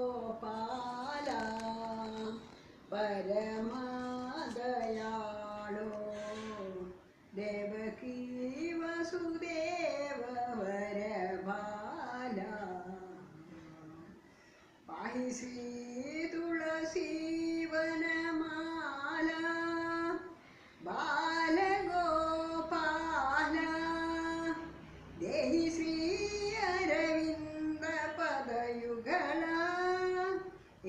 वेणुगोपाला परमदयाळो देवकी वसुदेव वरभाला पाहि श्री तुळसी वनमाला बालगोपाला देहि श्री अरविंद पदयुगला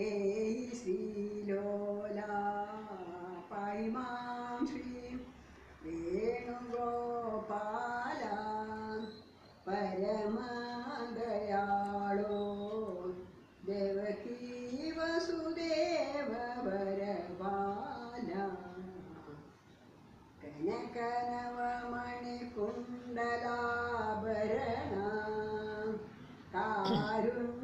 एहि श्रीलोला पाहि मां श्री वेणुगोपाला परमदयाळो देवकी वसुदेव वरबाला कनकनवमणिकुण्डलाभरणा कारुण्यपूर्णा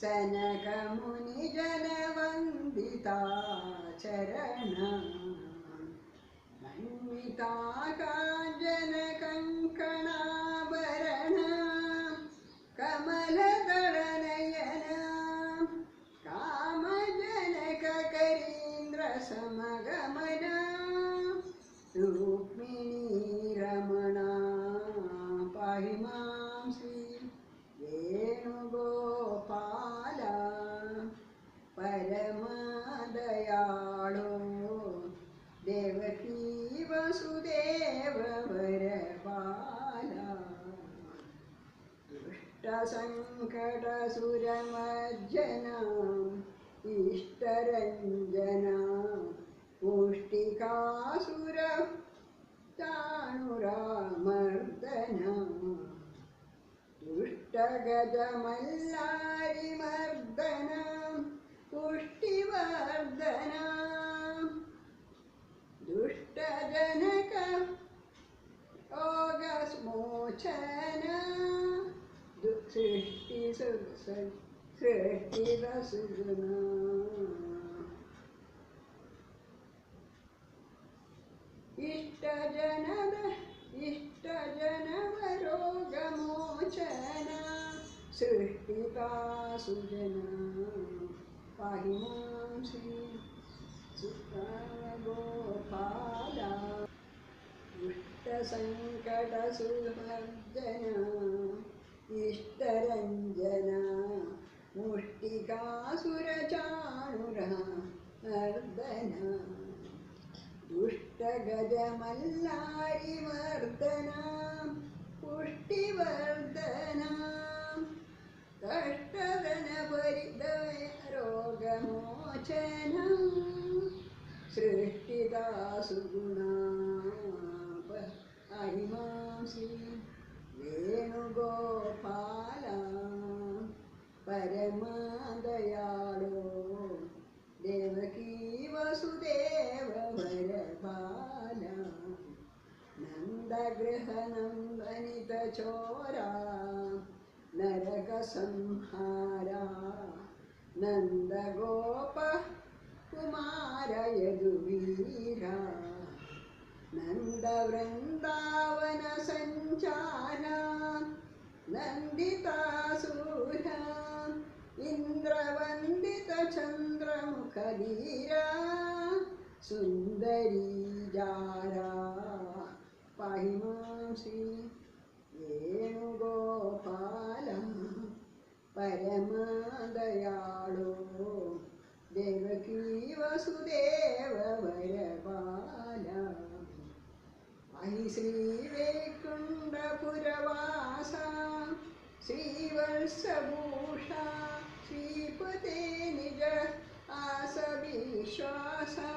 सनकमुनिजनवन्दिता चरणा मन्विता काञ्चनकङ्कणाभरणा कमलदलनयना कामजनककरीन्द्रसमगमना रुक्मिणी रमणा पाहि मां श्री वेणुगोपाला परमदयाळो देवकी वसुदेव वरबाला दुष्टसङ्कटसुरमर्जना इष्टरञ्जना पुष्टिकासुर चाणुरामर्दना दुष्टगजमल्लारिमर्दना पुष्टिवर्धना दुष्टजनक योगस्मोचना सृष्टिरसुगुणा इष्टजनवरोगमोचना सृष्टिका सुजना पाहि मां श्री गोपाला दुष्टसङ्कटसुमर्जना इष्टरञ्जना मुष्टिकासुरचाणुरमर्दना दुष्टगजमल्लारिमर्दना पुष्टिवर्धना कष्टधनपरिदयरोगमोचना सृष्टिदा सुगुणा पाहि मां श्री वेणुगोपाला परमदयाळो देवकी वसुदेव वरबाला नन्दगृहनन्दनितचोरा नरकसंहारा नन्दगोप कुमार यदुवीरा नन्दवृन्दावन सञ्चारा नन्दितासूरा इन्द्रवन्दितचन्द्रमुखधीरा सुन्दरी जारा पाहि मां श्री वेणुगोपाला परमदयाळो देवकी वसुदेव वरबाला पाहि श्रीवैकुण्ठपुरवासा श्रीवर्षभूषा श्रीपते निज आसविश्वासा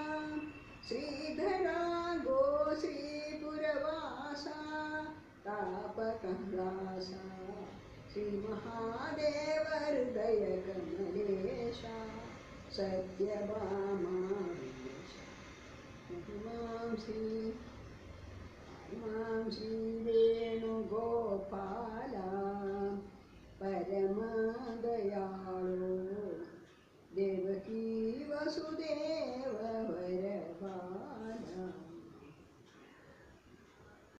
श्रीधरा गो श्रीपुरवासा तापकमलासा श्रीमहादेव हृदय कमलेशा सत्यभामा मां श्री